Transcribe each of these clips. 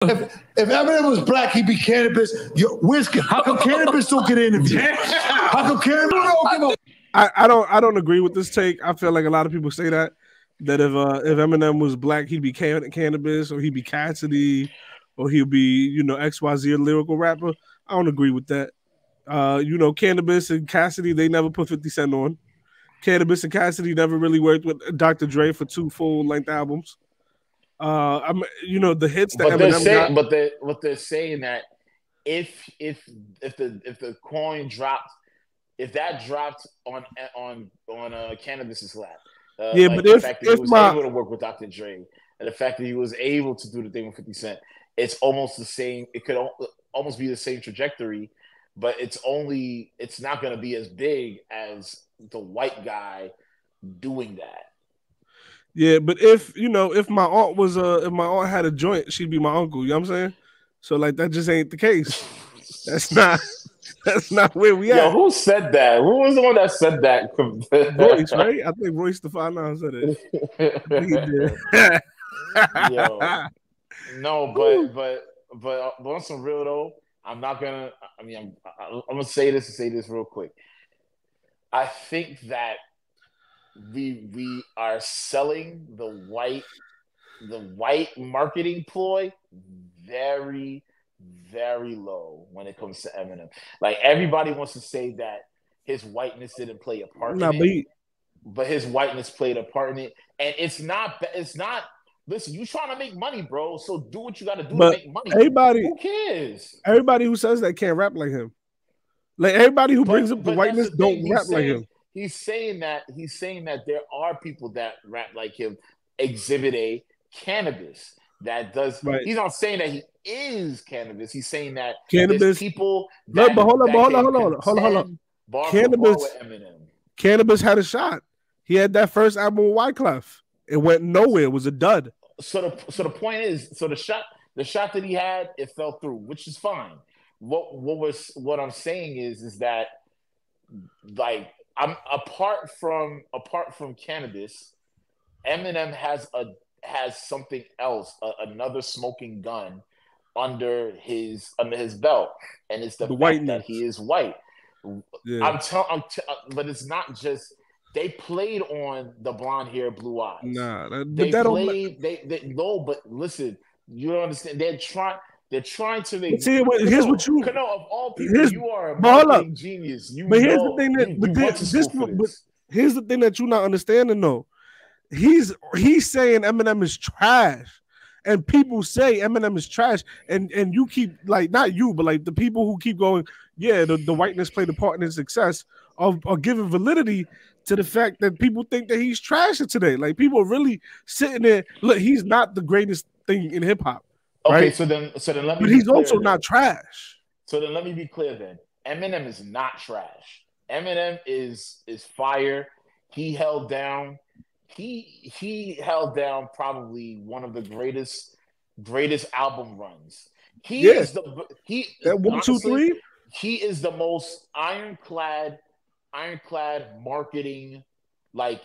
If Eminem was black, he'd be cannabis. Whiskey. How come cannabis don't get interviewed? How come cannabis don't give a I don't agree with this take. I feel like a lot of people say that if Eminem was black, he'd be cannabis, or he'd be Cassidy, or he'd be XYZ, a lyrical rapper. I don't agree with that. Cannabis and Cassidy, they never put 50 Cent on. Cannabis and Cassidy never really worked with Dr. Dre for 2 full length albums. The hits that But they're Eminem got. saying, what they're saying that if the coin dropped, if that dropped on Cannabis's lap, Yeah, like but the fact that he if was my able to work with Dr. Dre, and the fact that he was able to do the thing with 50 Cent, it's almost the same. It could almost be the same trajectory, but it's not going to be as big as the white guy doing that. Yeah, but if my aunt if my aunt had a joint, she'd be my uncle. You know what I'm saying? So like that just ain't the case. That's not that's not where we Yo, at. who said that? Who was the one that said that? Royce, right? I think Royce the 5'9" said it. I think he Yo, did. no, Ooh. but on some real though, I'm not gonna. I mean, I'm gonna say this and say this real quick. I think that we are selling the white marketing ploy very, very low when it comes to Eminem. Like everybody wants to say that his whiteness didn't play a part in Nah, it, but his whiteness played a part in it, and it's not. It's not. Listen, you trying to make money, bro. So do what you got to do to but make money. everybody Who cares? everybody who says that can't rap like him. Like everybody who brings up the But that's whiteness the thing. don't rap like him. He's saying that there are people that rap like him, exhibit a cannabis that does. Right. He's not saying that he is cannabis. He's saying that there's Cannabis. people Look, but hold that can on. Hold on. contend bar for bar Cannabis with Eminem. Cannabis had a shot. He had that first album with Wyclef. It went nowhere. It was a dud. So the point is, the shot that he had, it fell through, which is fine. What I'm saying is that, like, I'm apart from cannabis, Eminem has something else, another smoking gun under his belt, and it's the The fact that whiteness. he is white. Yeah. But it's not just they played on the blonde hair, blue eyes. Nah. But They that don't. played. They no, but listen, you don't understand. They're trying to But make. see, here's what you. Kano, of all people, Here's. you are a But hold up. marketing genius. You But here's the know thing that. you went to school for But this. here's the thing that you're not understanding though. He's saying Eminem is trash. And people say Eminem is trash, and you keep like not you, but like the people who keep going, yeah, the whiteness played a part in his success are giving validity to the fact that people think that he's trash today. Like people are really sitting there. Look, he's not the greatest thing in hip hop, Okay, right? so then let me But be he's clear. also not trash. So then let me be clear. Then Eminem is not trash. Eminem is fire. He held down. He held down probably one of the greatest album runs. He Yeah, is the he that 1, 2, honestly 3. he is the most ironclad marketing, like,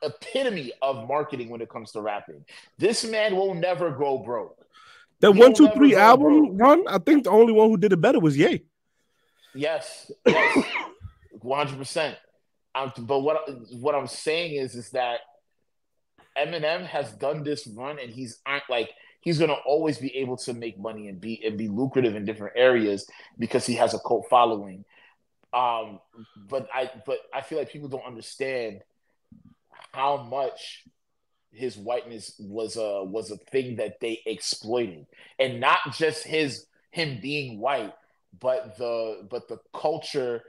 epitome of marketing when it comes to rapping. This man will never go broke. That He one, will two, never three go broke. album run. I think the only one who did it better was Ye. Yes, 100%. But what I'm saying is that Eminem has done this run, and he's gonna always be able to make money and be lucrative in different areas because he has a cult following. Um, but I feel like people don't understand how much his whiteness was a thing that they exploited, and not just him being white, but the culture,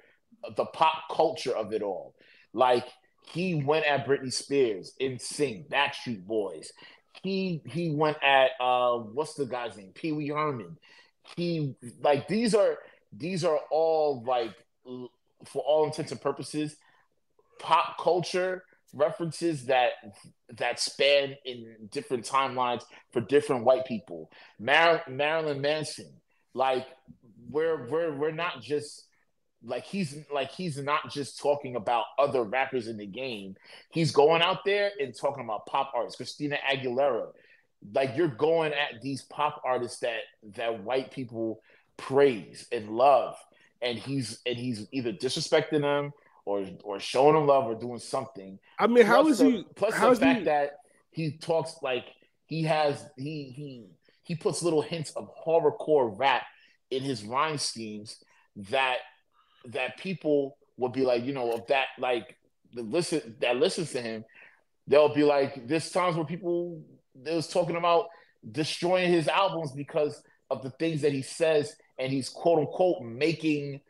the pop culture of it all. Like, he went at Britney Spears, NSYNC, Backstreet Boys. He went at what's the guy's name? Pee Wee Herman. He like these are all, like, for all intents and purposes, pop culture references that span in different timelines for different white people. Marilyn Manson, like, we're not just he's not just talking about other rappers in the game. He's going out there and talking about pop artists. Christina Aguilera, Like you're going at these pop artists that white people praise and love, and he's either disrespecting them or showing them love or doing something. I mean, how is he? Plus How the is fact he? that he talks like he puts little hints of horrorcore rap in his rhyme schemes that people would be like, of that like listens to him, they'll be like, there's times where people they was talking about destroying his albums because of the things that he says, and he's quote unquote making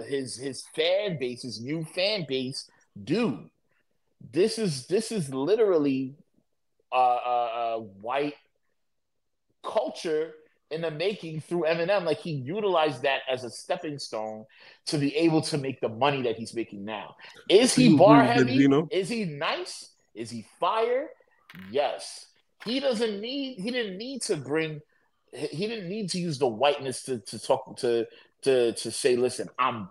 his fan base, his new fan base, do. This is literally white culture in the making through Eminem. Like he utilized that as a stepping stone to be able to make the money that he's making now. Is he bar heavy? Is he nice? Is he fire? Yes. He didn't need to use the whiteness to talk to say, listen, I'm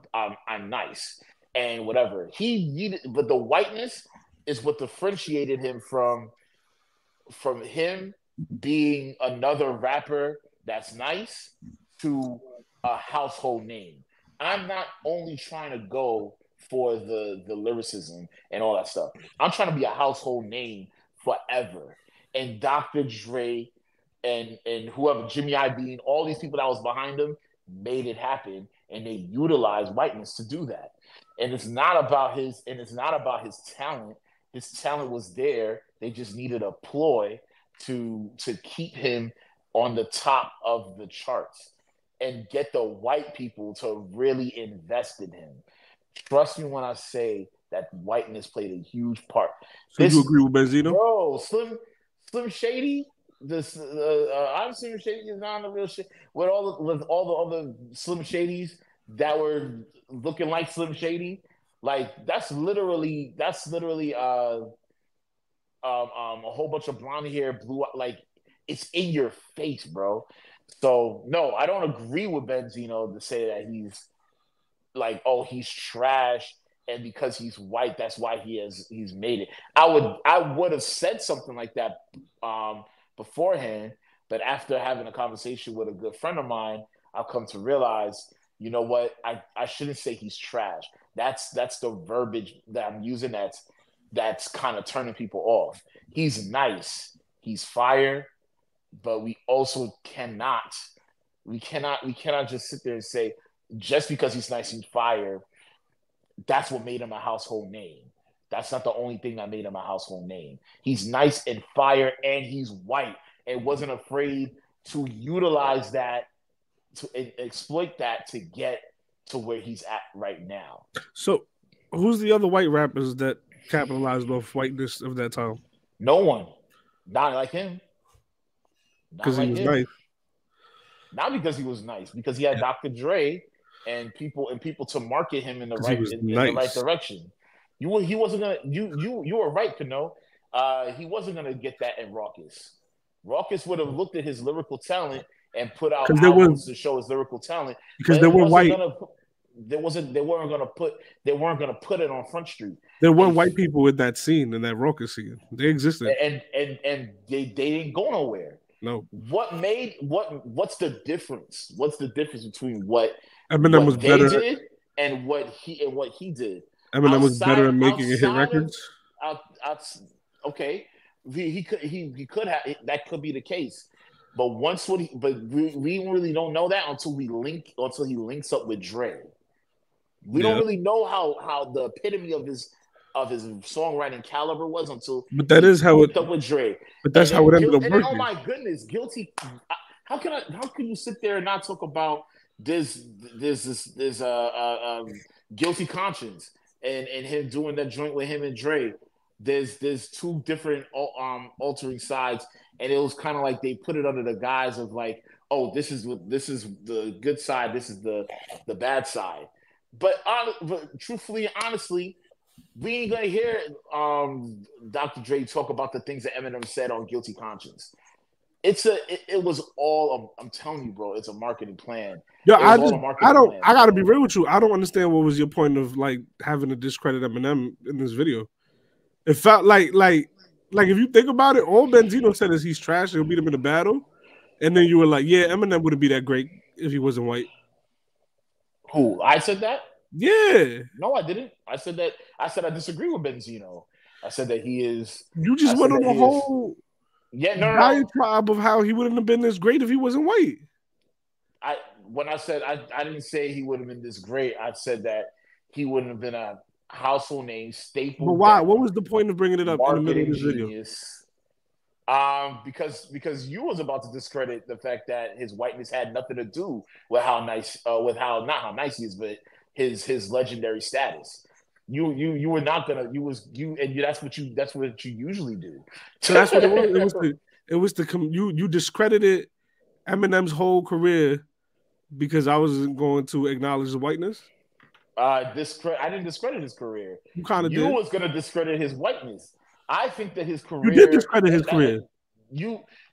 nice and whatever. But the whiteness is what differentiated him from him being another rapper that's nice to a household name. I'm not only trying to go for the lyricism and all that stuff. I'm trying to be a household name forever. And Dr. Dre and whoever, Jimmy Iovine, all these people that was behind him made it happen, and they utilized whiteness to do that. And it's not about his talent. His talent was there. They just needed a ploy to keep him on the top of the charts and get the white people to really invest in him. Trust me when I say that whiteness played a huge part. So you agree with Benzino? Bro, Slim Shady, I'm Slim Shady is not the real shit. With all the other Slim Shadys that were looking like Slim Shady, like that's literally a whole bunch of blonde hair, blue, like it's in your face, bro. So no, I don't agree with Benzino to say that he's like, oh, he's trash, and because he's white, that's why he's made it. I would have said something like that beforehand, but after having a conversation with a good friend of mine, I've come to realize, you know what, I shouldn't say he's trash. That's the verbiage that I'm using that's kind of turning people off. He's nice, he's fire, but we also cannot just sit there and say just because he's nice and fire, that's what made him a household name. That's not the only thing that made him a household name. He's nice and fire, and he's white, and wasn't afraid to utilize that, to exploit that to get to where he's at right now. So, who's the other white rappers that capitalized off whiteness of that time? No one. Not like him. Because he was nice. Not because he was nice, because he had Dr. Dre and people to market him in the right direction. He wasn't gonna. You were right, Kano. He wasn't gonna get that in Rawkus. Rawkus would have looked at his lyrical talent and put out albums to show his lyrical talent because they were white. They weren't gonna put it on Front Street. There were white people in that scene, in that Rawkus scene. They existed, and they didn't go nowhere. No. What's the difference? What's the difference between what Eminem was better did and what he did? Eminem was better at making hit records. Okay, he could have, that could be the case, but we really don't know that until he links up with Dre. We don't really know how the epitome of his songwriting caliber was until. But that is how it up with Dre. But that's how it ended up working. Oh my goodness, Guilty! How can you sit there and not talk about this Guilty Conscience and him doing that joint with him and Dre? There's two different altering sides, and it was kind of like they put it under the guise of like, oh, this is the good side, this is the bad side. But truthfully, honestly, we ain't gonna hear Dr. Dre talk about the things that Eminem said on Guilty Conscience. It was all, I'm telling you, bro, it's a marketing plan. Yo, I gotta be real with you. I don't understand what was your point of like having to discredit Eminem in this video. It felt like Like if you think about it, all Benzino said is he's trash. He'll beat him in a battle, and then you were like, yeah, Eminem wouldn't be that great if he wasn't white. Who? I said that? Yeah. No, I didn't. I said that. I said I disagree with Benzino. I said that he is. You just went on the whole diatribe of how he wouldn't have been this great if he wasn't white. When I said I didn't say he would have been this great. I said that he wouldn't have been a household name staple. But why? What was the point of bringing it up in the middle of this genius. Video? Because you was about to discredit the fact that his whiteness had nothing to do with how nice, with how not how nice he is, but his legendary status. You were not gonna that's what you usually do. So that's what it was. You discredited Eminem's whole career because I wasn't going to acknowledge the whiteness. I didn't discredit his career. You kind of did. You was gonna discredit his whiteness. I think that his career. You did discredit his career.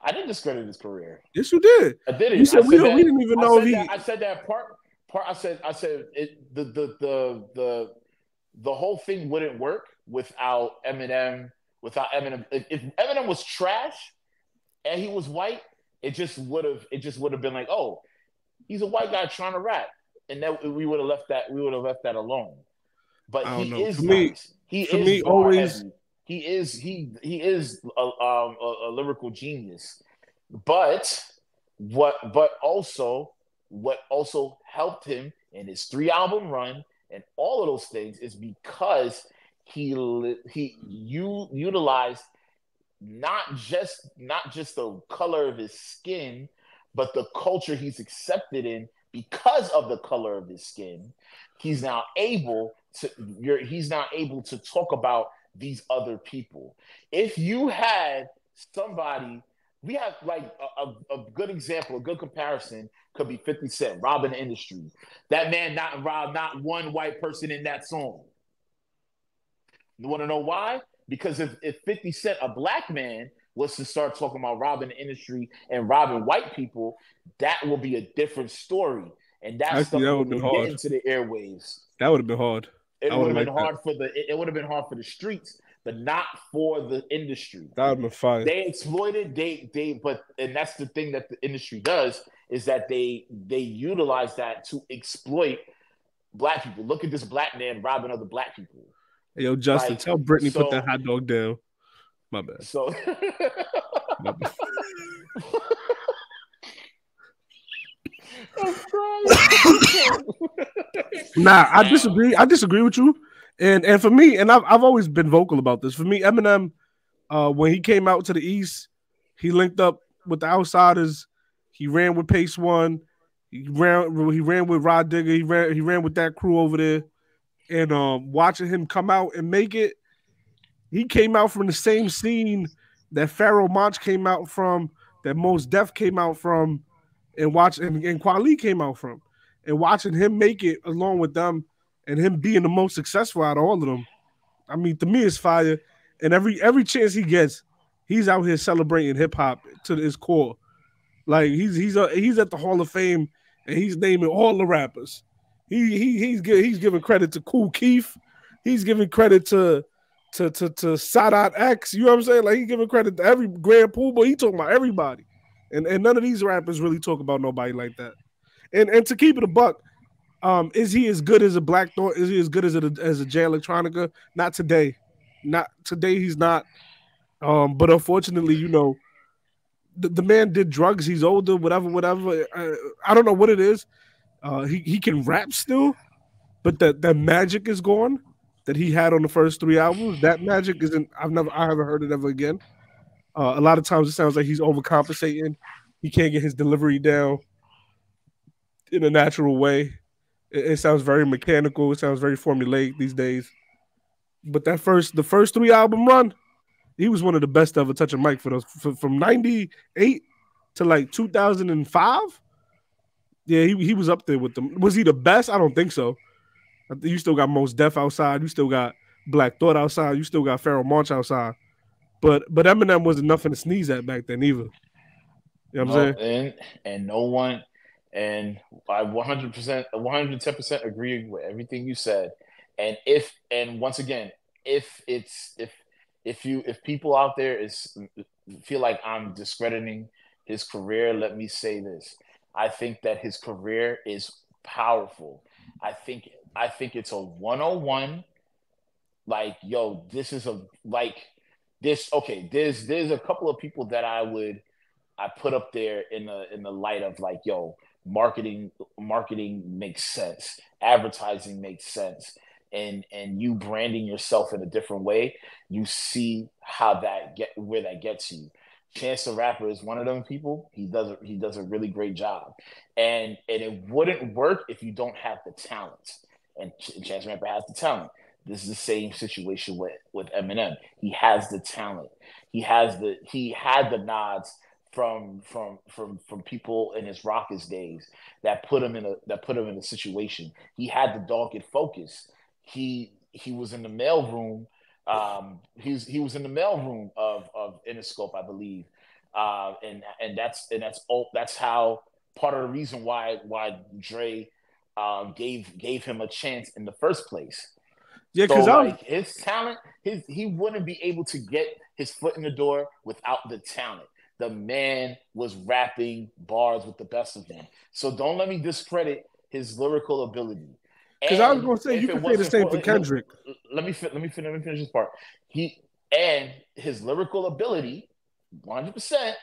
I didn't discredit his career. Yes, you did. I did it. You said we didn't even know if he. I said that part. I said it. The whole thing wouldn't work without Eminem. If Eminem was trash and he was white, it just would have been like, oh, he's a white guy trying to rap, and that we would have left that alone. But he is nice. He is always. He is a lyrical genius, but what also helped him in his 3-album run and all of those things is because he utilized not just the color of his skin, but the culture he's accepted in because of the color of his skin. He's now able to talk about these other people. If you had somebody, we have like a good example, a good comparison could be 50 Cent, robbing the industry. That man not robbed not one white person in that song. You want to know why? Because if 50 Cent, a black man, was to start talking about robbing the industry and robbing white people, that will be a different story. And that's stuff that would get into the airwaves. That would have been hard. It would have been hard for the streets, but not for the industry. That would have been fine. They exploited, and that's the thing that the industry does, is that they utilize that to exploit black people. Look at this black man robbing other black people. Hey, yo, Justin, tell Brittany put that hot dog down. My bad. So my bad. Nah, I disagree. I disagree with you. And for me, and I've always been vocal about this. For me, Eminem, when he came out to the East, he linked up with the Outsiders. He ran with Pace One. He ran with Rod Digger. He ran with that crew over there. And watching him come out and make it, he came out from the same scene that Pharoah Monch came out from, that Mos Def came out from, and Kweli came out from. And watching him make it along with them and him being the most successful out of all of them, I mean, to me, it's fire. And every chance he gets, he's out here celebrating hip hop to his core. Like he's at the Hall of Fame and he's naming all the rappers. He's giving credit to Kool Keith. He's giving credit to Sadat X. You know what I'm saying? Like he's giving credit to every Grand Poobah. He talking about everybody. And none of these rappers really talk about nobody like that. And to keep it a buck, is he as good as a Black Thought? Is he as good as a Jay Electronica? Not today. Not today. He's not. But unfortunately, you know, the man did drugs. He's older. Whatever. I don't know what it is. He can rap still, but that magic is gone that he had on the first 3 albums. That magic isn't. I haven't heard it ever again. A lot of times it sounds like he's overcompensating. He can't get his delivery down in a natural way. It sounds very mechanical. It sounds very formulaic these days. But the first 3 album run, he was one of the best to ever touch a mic for those from 98 to like 2005. Yeah, he was up there with them. Was he the best? I don't think so. You still got Mos Def outside. You still got Black Thought outside. You still got Pharoah Monch outside. But Eminem wasn't nothing to sneeze at back then either. You know what I'm saying? And no one, and I 110% agree with everything you said. And once again, if if people out there feel like I'm discrediting his career, let me say this. I think that his career is powerful. I think it's a 101. Like, yo, this is a like this. Okay, there's a couple of people that I put up there in the light of like, yo, marketing makes sense, advertising makes sense, and you branding yourself in a different way, you see how that get where that gets you. Chance the Rapper is one of them people. He does a really great job, and it wouldn't work if you don't have the talent. And Chance the Rapper has the talent. This is the same situation with Eminem. He has the talent. He had the nods from people in his Rockers days that put him in a situation. He had the dogged focus. He was in the mailroom. He was in the mailroom of Interscope, I believe, that's how part of the reason why Dre gave him a chance in the first place. Yeah, So because like his talent, he wouldn't be able to get his foot in the door without the talent. The man was rapping bars with the best of them. So don't let me discredit his lyrical ability. I was And gonna say you if it could say the wasn't same for for Kendrick. let me finish this part. He and his lyrical ability, 100%,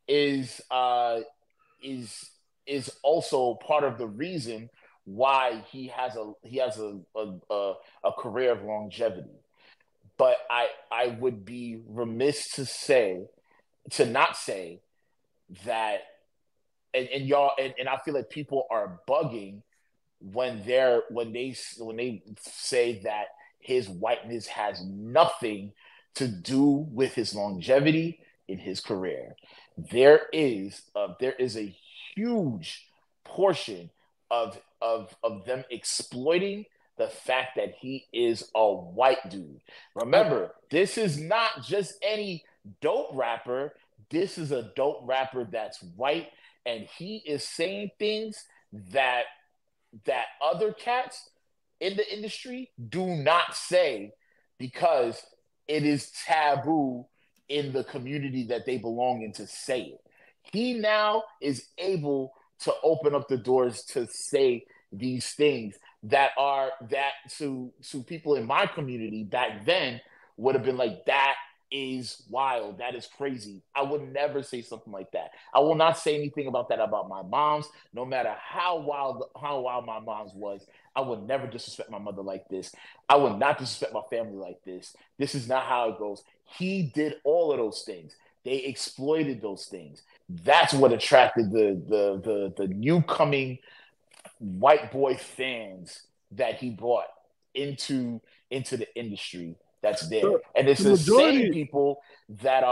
is is is also part of the reason why he has a career of longevity. But I would be remiss to not say that and y'all and I feel like people are bugging when they say that his whiteness has nothing to do with his longevity in his career. There is a huge portion of them exploiting the fact that he is a white dude. Remember, this is not just any dope rapper. This is a dope rapper that's white, and he is saying things that other cats in the industry do not say because it is taboo in the community that they belong in to say it. He now is able to open up the doors to say these things that to people in my community back then would have been like, that is wild, that is crazy. I would never say something like that. I will not say anything about that about my mom's, no matter how wild my mom's was. I would never disrespect my mother like this. I would not disrespect my family like this. This is not how it goes. He did all of those things. They exploited those things. That's what attracted the new coming white boy fans that he brought into the industry that's there. The, And it's the the same majority, people that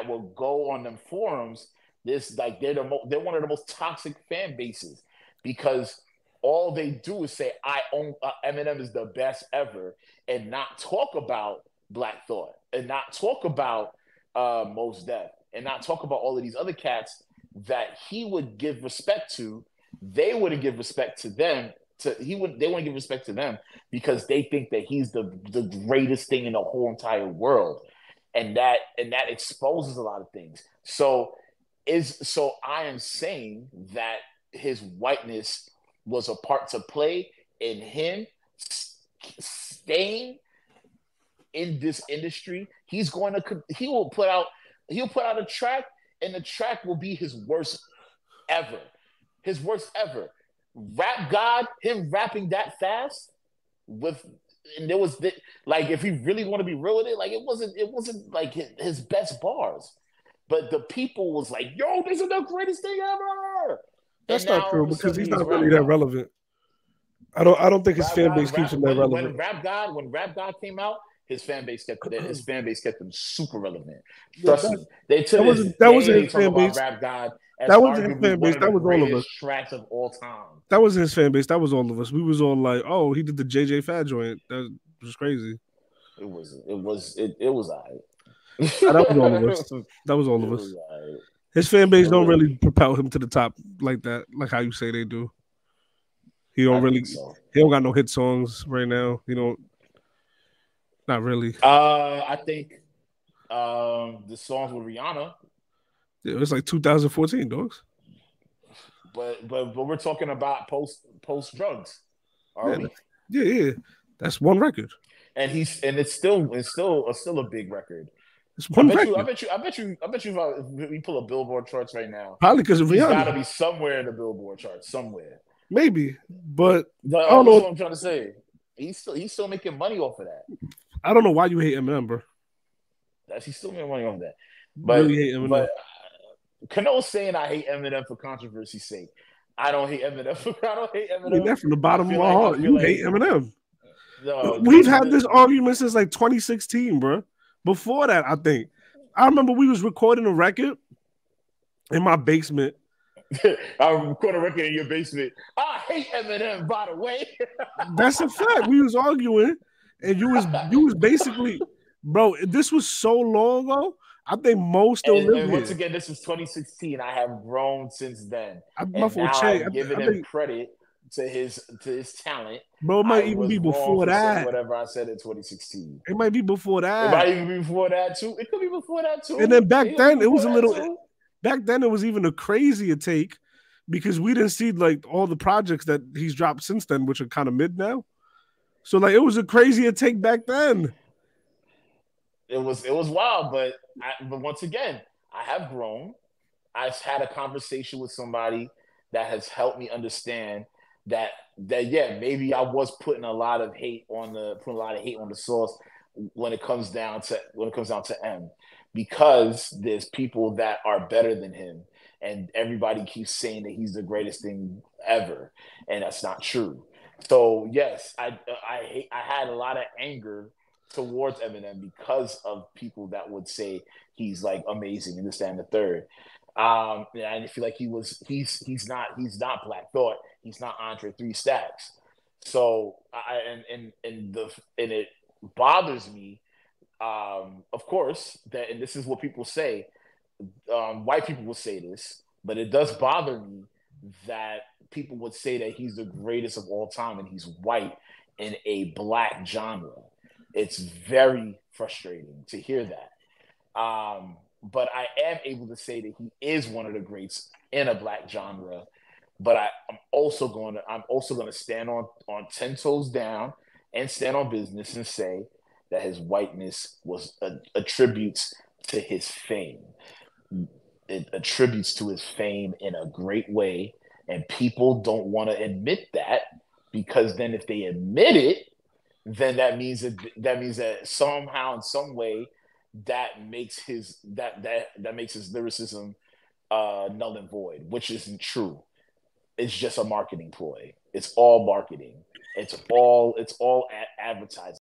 will go on them forums. This like they're one of the most toxic fan bases because all they do is say I own Eminem is the best ever and not talk about Black Thought and not talk about Mos Def and not talk about all of these other cats that he would give respect to. They wouldn't give respect to them. They wouldn't give respect to them because they think that he's the greatest thing in the whole entire world, and that exposes a lot of things. So I am saying that his whiteness was a part to play in him staying in this industry. He will put out a track, and the track will be his worst ever. His worst ever. Rap God, him rapping that fast with, and there was like, if you really want to be real with it, like it wasn't like his best bars, but the people was like, "Yo, this is the greatest thing ever." that's And not now all true of a because sudden he's he's not really Rap that God. relevant. I don't think his fan base keeps him that relevant. When Rap God came out, his fan base kept him super relevant. Yeah, Trust me. They to that this wasn't day they his talk fan about base. Rap God as That wasn't his arguably fan base. one of That the was all of us. greatest tracks of all time. That wasn't his fan base. That was all of us. We was all like, "Oh, he did the JJ Fad joint." That was crazy. It was all right. That was all of us. That was all It of was us. all right. His fan base It don't was, really propel him to the top like that, like how you say they do. He don't I really. think so. He don't got no hit songs right now. He don't. Not really. I think the songs with Rihanna, It was like 2014, dogs. but we're talking about post drugs, are Yeah, we? yeah. That's one record. And it's still a big record. It's I one bet you, I record. bet you, I bet you, I bet you. If we pull up Billboard charts right now, Probably because of he's got to Rihanna. be somewhere in the Billboard charts, somewhere. Maybe, but I That's don't know. what I'm trying to say. He's still making money off of that. I don't know why you hate Eminem, bro. He's still making money off of that. You But really hate Eminem. but Cano's saying I hate Eminem for controversy's sake. I don't hate Eminem. I don't hate I mean Eminem. that from the bottom of my I heart. feel You hate like Eminem. no. We've had this argument since like 2016, bro. Before that, I think. I remember we was recording a record in my basement. I record a record in your basement. I hate Eminem, by the way. That's a fact. We was arguing, and you was basically, bro. This was so long ago. I think most still live And here. once again, this was 2016. I have grown since then, My and fault, now Che. I've given I him think, credit to his talent. bro, it I might even was be wrong before for saying that. whatever I said in 2016. It might be before It that. might even be before that too. It could be before that too. And then back It could then, be it was a before that little. too. Back then, it was even a crazier take because we didn't see like all the projects that he's dropped since then, which are kind of mid now. So like, it was a crazier take back then. It was wild, but once again, I have grown. I've had a conversation with somebody that has helped me understand that yeah, maybe I was putting a lot of hate on the source when it comes down to M, because there's people that are better than him, and everybody keeps saying that he's the greatest thing ever, and that's not true. So yes, I had a lot of anger towards Eminem because of people that would say he's like amazing and this, that, and the third. And I feel like he's not Black Thought. He's not Andre Three Stacks. So and it bothers me. Of course, that, and this is what people say. White people will say this, but it does bother me that people would say that he's the greatest of all time and he's white in a Black genre. It's very frustrating to hear that. But I am able to say that he is one of the greats in a Black genre. But I'm also going to stand on 10 toes down and stand on business and say that his whiteness was attributes to his fame. It attributes to his fame in a great way, and people don't want to admit that, because then if they admit it, then that means that somehow in some way that makes his lyricism null and void, which isn't true. It's just a marketing ploy. It's all marketing. It's all advertising.